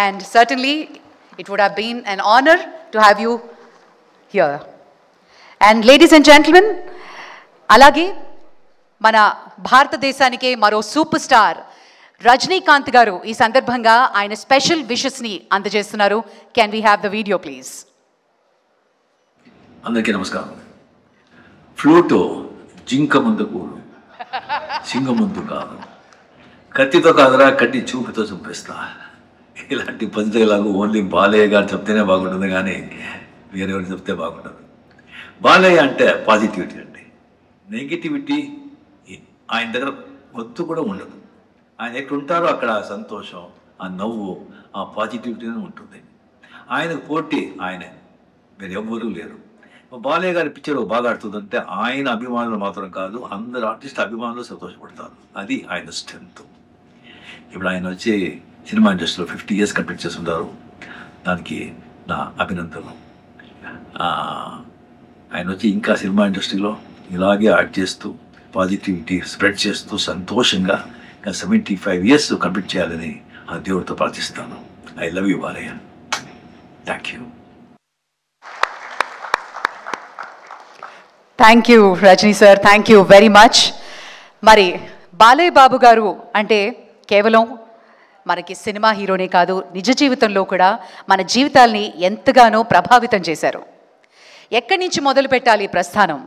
And certainly, it would have been an honor to have you here. And ladies and gentlemen, alage మన భారతదేశానికే మరో super star Rajinikanth గారు ఈ సందర్భంగా ఆయన special విషెస్ని అందజేస్తున్నారు. Can we have the video please? అందరికీ నమస్కారం. ఫ్లూటు జింక ముందు కూడు, సింగం ముందు కాదు, కత్తితో కాదురా కట్టి చూపుతో చంపేస్తా. ఇలాంటి పద్ధతిలాగా ఓన్లీ బాలయ్య గారు చెప్తేనే బాగుంటుంది, కానీ వేరెవరు చెప్తే బాగుంటుంది. బాలయ్య అంటే పాజిటివిటీ అండి. నెగిటివిటీ ఆయన దగ్గర వద్దు కూడా ఉండదు. ఆయన ఎక్కడ ఉంటారో అక్కడ సంతోషం, ఆ నవ్వు, ఆ పాజిటివిటీనే ఉంటుంది. ఆయనకు పోటీ ఆయనే, వేరే ఎవ్వరూ లేరు. బాలయ్య గారి పిక్చర్ బాగా ఆడుతుందంటే ఆయన అభిమానులు మాత్రం కాదు, అందరు ఆర్టిస్ట్ అభిమానులు సంతోషపడతారు. అది ఆయన స్ట్రెంత్. ఇప్పుడు ఆయన వచ్చి సినిమా ఇండస్ట్రీలో 50 years కంప్లీట్ చేస్తుంటారు. దానికి నా అభినందనలు. ఆయన వచ్చి ఇంకా సినిమా ఇండస్ట్రీలో ఇలాగే యాక్ట్ చేస్తూ పాజిటివిటీ స్ప్రెడ్ చేస్తూ సంతోషంగా 75 years కంప్లీట్ చేయాలని ఆ దేవుడితో ప్రార్థిస్తాను. I love you Balayya. Thank you. Thank you Rajini sir, thank you very much. మరి బాలయ్య బాబు గారు అంటే కేవలం మనకి సినిమా హీరోనే కాదు, నిజ జీవితంలో కూడా మన జీవితాల్ని ఎంతగానో ప్రభావితం చేశారు. ఎక్కడి నుంచి మొదలు పెట్టాలి ప్రస్థానం?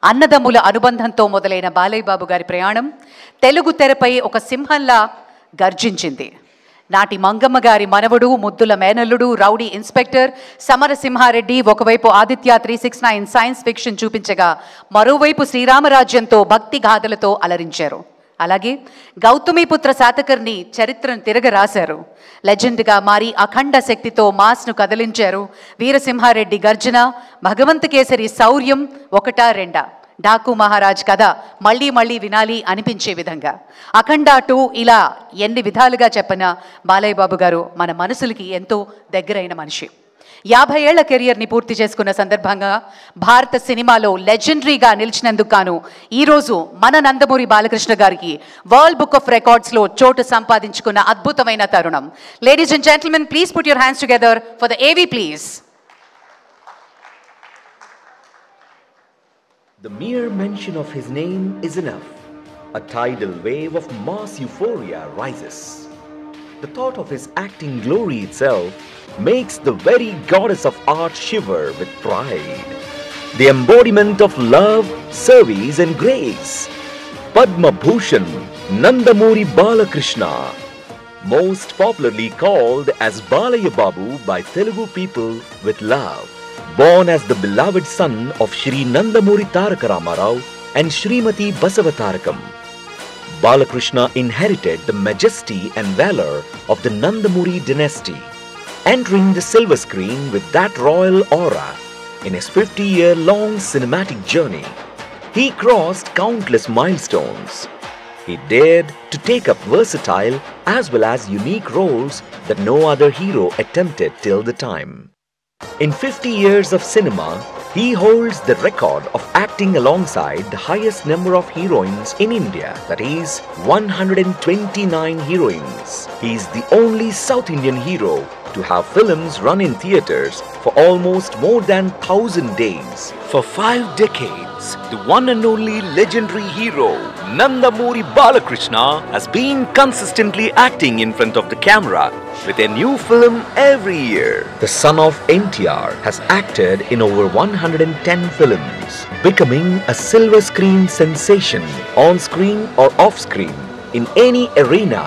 అన్నదమ్ముల అనుబంధంతో మొదలైన బాలయ్య బాబు గారి ప్రయాణం తెలుగు తెరపై ఒక సింహంలా గర్జించింది. నాటి మంగమ్మ గారి మనవడు, ముద్దుల మేనల్లుడు, రౌడీ ఇన్స్పెక్టర్ సమరసింహారెడ్డి ఒకవైపు ఆదిత్య 369 సైన్స్ ఫిక్షన్ చూపించగా, మరోవైపు శ్రీరామరాజ్యంతో భక్తి గాథలతో అలరించారు. అలాగే గౌతమిపుత్ర శాతకర్ణి చరిత్రను తిరగరాశారు. లెజెండ్గా మారి అఖండ శక్తితో మాస్ను కదిలించారు. వీరసింహారెడ్డి గర్జన, భగవంత కేసరి శౌర్యం ఒకటా రెండా, డాకు మహారాజ్ కథ మళ్ళీ మళ్ళీ వినాలి అనిపించే విధంగా, అఖండ 2 ఇలా ఎన్ని విధాలుగా చెప్పినా బాలయ్య బాబు గారు మన మనసులకి ఎంతో దగ్గరైన మనిషి. 50 ఏళ్ల కెరియర్ని పూర్తి చేసుకున్న సందర్భంగా భారత సినిమాలో లెజెండరీగా నిలిచినందుకు గాను ఈరోజు మన నందమూరి బాలకృష్ణ గారికి వరల్డ్ బుక్ ఆఫ్ రికార్డ్స్లో చోటు సంపాదించుకున్న అద్భుతమైన తరుణం. Ladies and gentlemen, please put your hands together for the AV please. The mere mention of his name is enough. A tidal wave of mass euphoria rises. The thought of his acting glory itself makes the very goddess of art shiver with pride. The embodiment of love, service and grace. Padma Bhushan Nandamuri Balakrishna, most popularly called as Balayya Babu by Telugu people with love. Born as the beloved son of Shri Nandamuri Taraka Ramarao and Shrimati Basavatarakam, Balakrishna inherited the majesty and valor of the Nandamuri dynasty, entering the silver screen with that royal aura. In his 50-year-long cinematic journey, he crossed countless milestones. He dared to take up versatile as well as unique roles that no other hero attempted till the time. In 50 years of cinema, he holds the record of acting alongside the highest number of heroines in India, that is 129 heroines. He is the only South Indian hero to have films run in theatres for almost more than 1,000 days. For 5 decades, the one and only legendary hero Nandamuri Balakrishna has been consistently acting in front of the camera with a new film every year. The son of NTR has acted in over 110 films, becoming a silver screen sensation on screen or off screen in any arena,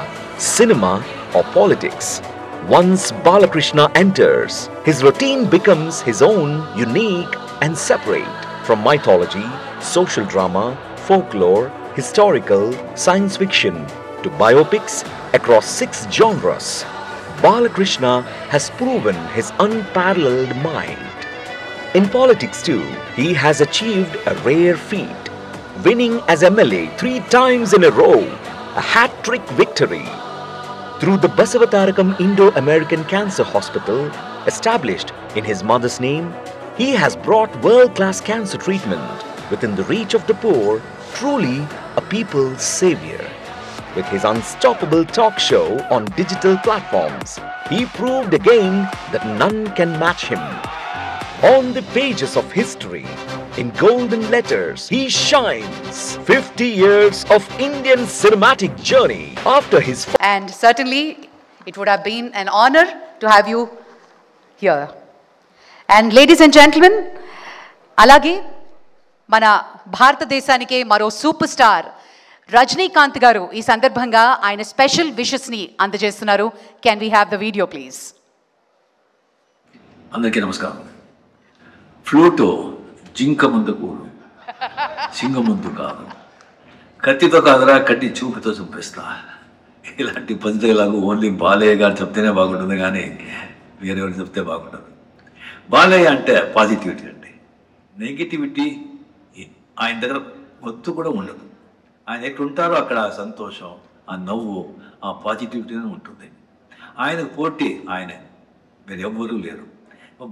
cinema or politics. Once Balakrishna enters, his routine becomes his own, unique and separate. From mythology, social drama, folklore, historical, science fiction to biopics across 6 genres, Balakrishna has proven his unparalleled mind. In politics too, he has achieved a rare feat, winning as MLA 3 times in a row, a hat-trick victory. Through the Basavatarakam Indo-American Cancer Hospital, established in his mother's name, he has brought world-class cancer treatment within the reach of the poor, truly a people's savior. With his unstoppable talk show on digital platforms, he proved again that none can match him. On the pages of history, in golden letters, he shines. 50 years of Indian cinematic journey after his... And certainly, it would have been an honor to have you here. And ladies and gentlemen, అలాగే మన భారతదేశానికే మరో super star Rajinikanth గారు ఈ సందర్భంగా ఆయన special విషెస్ని అందజేస్తున్నారు. Can we have the video please? అందరికీ నమస్కారం. ఫ్లూటు జింక ముందు కూడు, సింగం ముందు కాదు. కత్తితో కాదురా, కట్టి చూపుతో చంపేస్తా. ఇలాంటి పంచలాగా ఓన్లీ బాలయ్య గారు చెప్తేనే బాగుంటుంది, కానీ వేరెవరు చెప్తే బాగుంటుంది. బాలయ్య అంటే పాజిటివిటీ అండి. నెగిటివిటీ ఆయన దగ్గర ఒత్తు కూడా ఉండదు. ఆయన ఎక్కడ ఉంటారో అక్కడ ఆ సంతోషం, ఆ నవ్వు, ఆ పాజిటివిటీనే ఉంటుంది. ఆయనకు పోటీ ఆయనే, మీరు ఎవ్వరూ లేరు.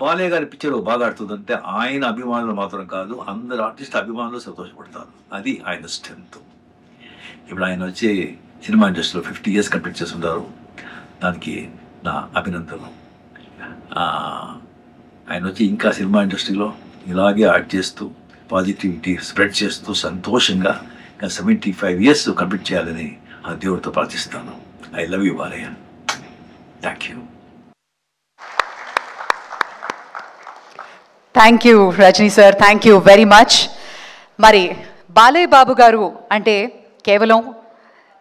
బాలయ్య గారి పిక్చర్ బాగా ఆడుతుందంటే ఆయన అభిమానులు మాత్రం కాదు, అందరు ఆర్టిస్ట్ అభిమానులు సంతోషపడతారు. అది ఆయన స్ట్రెంత్. ఇప్పుడు ఆయన వచ్చి సినిమా ఇండస్ట్రీలో 50 years కంప్లీట్ చేస్తుంటారు. దానికి నా అభినందనలు. ఆయన వచ్చి ఇంకా సినిమా ఇండస్ట్రీలో ఇలాగే యాక్ట్ చేస్తూ పాజిటివిటీ స్ప్రెడ్ చేస్తూ సంతోషంగా 75 years కంప్లీట్ చేయాలని ఆ దేవుడితో ప్రార్థిస్తాను. I love you Balayya. Thank you. Thank you Rajini sir, thank you very much. మరి బాలయ్య బాబు గారు అంటే కేవలం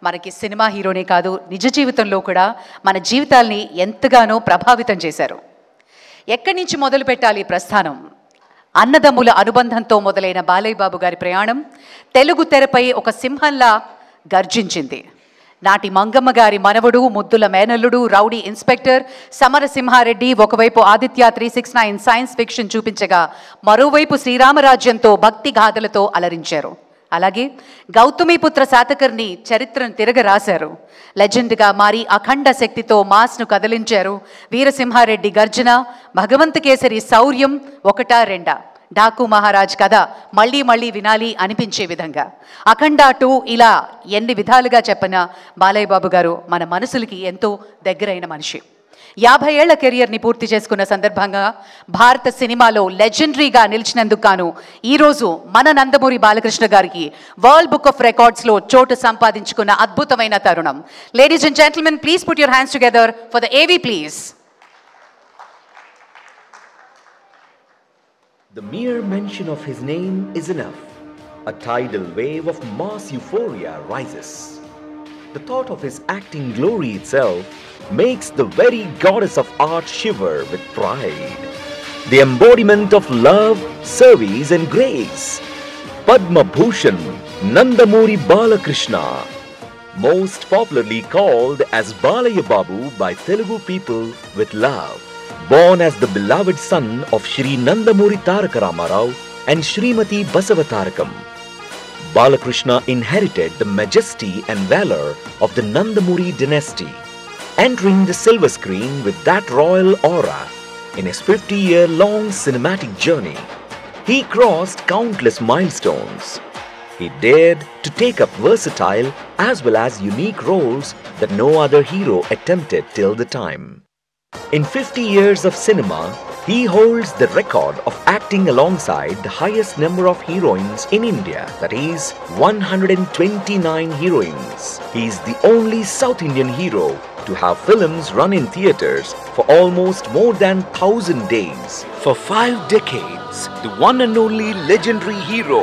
మనకి సినిమా హీరోనే కాదు, నిజ జీవితంలో కూడా మన జీవితాల్ని ఎంతగానో ప్రభావితం చేశారు. ఎక్కడి నుంచి మొదలు పెట్టాలి ప్రస్థానం? అన్నదమ్ముల అనుబంధంతో మొదలైన బాలయ్య బాబు గారి ప్రయాణం తెలుగు తెరపై ఒక సింహంలా గర్జించింది. నాటి మంగమ్మ గారి మనవడు, ముద్దుల మేనల్లుడు, రౌడీ ఇన్స్పెక్టర్ సమరసింహారెడ్డి ఒకవైపు ఆదిత్య 369 సైన్స్ ఫిక్షన్ చూపించగా, మరోవైపు శ్రీరామరాజ్యంతో భక్తి గాథలతో అలరించారు. అలాగే గౌతమిపుత్ర శాతకర్ణి చరిత్రను తిరగరాశారు. లెజెండ్గా మారి అఖండ శక్తితో మాస్ను కదిలించారు. వీరసింహారెడ్డి గర్జన, భగవంత కేసరి శౌర్యం ఒకటా రెండా, డాకు మహారాజ్ కథ మళ్ళీ మళ్ళీ వినాలి అనిపించే విధంగా, అఖండ 2 ఇలా ఎన్ని విధాలుగా చెప్పినా బాలయ్య బాబు గారు మన మనసులకి ఎంతో దగ్గరైన మనిషి. 50 ఏళ్ల కెరియర్ని పూర్తి చేసుకున్న సందర్భంగా భారత సినిమాలో లెజెండరీగా నిలిచినందుకు గాను ఈరోజు మన నందమూరి బాలకృష్ణ గారికి వరల్డ్ బుక్ ఆఫ్ రికార్డ్స్లో చోటు సంపాదించుకున్న అద్భుతమైన తరుణం. Ladies and gentlemen, please put your hands together for the A V please. The mere mention of his name is enough. A tidal wave of mass euphoria rises. The thought of his acting glory itself makes the very goddess of art shiver with pride. The embodiment of love, service and grace. Padma Bhushan Nandamuri Balakrishna, most popularly called as Balayya Babu by Telugu people with love. Born as the beloved son of Shri Nandamuri Taraka Ramarao and Shrimati Basavatarakam, Balakrishna inherited the majesty and valor of the Nandamuri dynasty, entering the silver screen with that royal aura. In his 50-year-long cinematic journey, he crossed countless milestones. He dared to take up versatile as well as unique roles that no other hero attempted till the time. In 50 years of cinema, he holds the record of acting alongside the highest number of heroines in India, that is 129 heroines. He is the only South Indian hero to have films run in theatres for almost more than 1,000 days. For 5 decades, the one and only legendary hero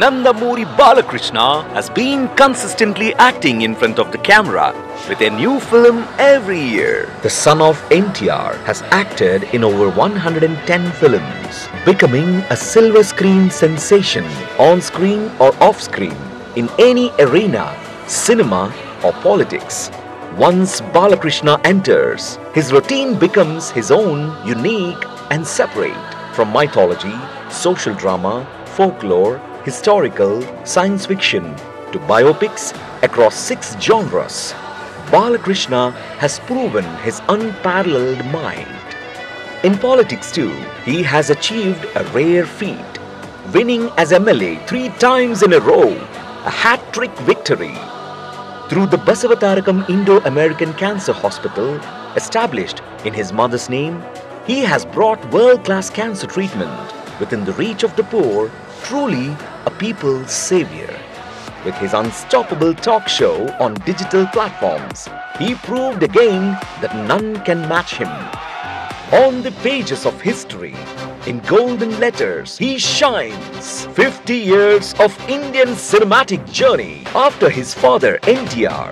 Nandamuri Balakrishna has been consistently acting in front of the camera with a new film every year. The son of NTR has acted in over 110 films, becoming a silver screen sensation on screen or off screen in any arena, cinema or politics. Once Balakrishna enters, his routine becomes his own, unique and separate. From mythology, social drama, folklore, historical, science fiction to biopics across 6 genres, Balakrishna has proven his unparalleled mind. In politics too, he has achieved a rare feat, winning as MLA 3 times in a row, a hat-trick victory. Through the Basavatarakam Indo-American Cancer Hospital, established in his mother's name, he has brought world-class cancer treatment within the reach of the poor, truly a people's savior. With his unstoppable talk show on digital platforms, he proved again that none can match him. On the pages of history, in golden letters, he shines. 50 years of Indian cinematic journey after his father NTR.